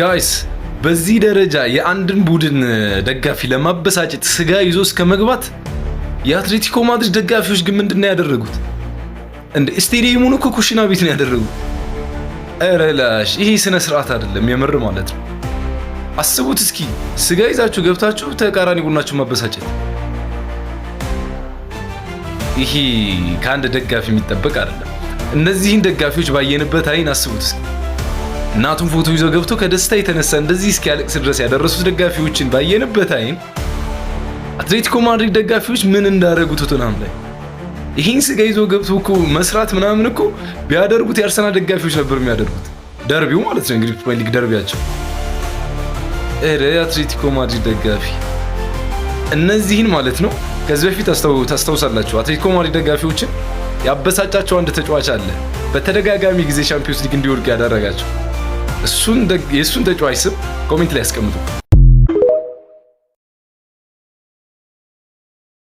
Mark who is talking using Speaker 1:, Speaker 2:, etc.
Speaker 1: ጋይስ በዚህ ደረጃ የአንድን ቡድን ደጋፊ ለማበሳጨት ስጋ ይዞ እስከ መግባት የአትሌቲኮ ማድሪድ ደጋፊዎች ግን ምንድነው ያደረጉት? እንደ ስቴዲየሙን እኮ ኩሽና ቤት ነው ያደረጉት። ኧረ ላሽ ይሄ ስነ ስርዓት አይደለም የምር ማለት ነው። አስቡት እስኪ ስጋ ይዛችሁ ገብታችሁ ተቃራኒ ቡድናችሁ ማበሳጨት። ይሄ ከአንድ ደጋፊ የሚጠበቅ አይደለም። እነዚህን ደጋፊዎች ባየንበት አይን አስቡት እስኪ እናቱን ፎቶ ይዞ ገብቶ ከደስታ የተነሳ እንደዚህ እስኪያለቅስ ድረስ ያደረሱት ደጋፊዎችን ባየንበት አይን አትሌቲኮ ማድሪድ ደጋፊዎች ምን እንዳደረጉ ቶተንሃም ላይ ይሄን ስጋ ይዞ ገብቶ እኮ መስራት ምናምን እኮ ቢያደርጉት የአርሰናል ደጋፊዎች ነበር የሚያደርጉት። ደርቢው ማለት ነው እንግዲህ ፕሪሚየር ሊግ ደርቢያቸው። ኧረ አትሌቲኮ ማድሪድ ደጋፊ እነዚህን ማለት ነው ከዚህ በፊት ታስታውሳላችሁ አትሌቲኮ ማድሪድ ደጋፊዎችን ያበሳጫቸው አንድ ተጫዋች አለ በተደጋጋሚ ጊዜ ቻምፒዮንስ ሊግ እንዲወርቅ ያደረጋቸው። የእሱን ተጫዋች ስም ኮሜንት ላይ ያስቀምጡ።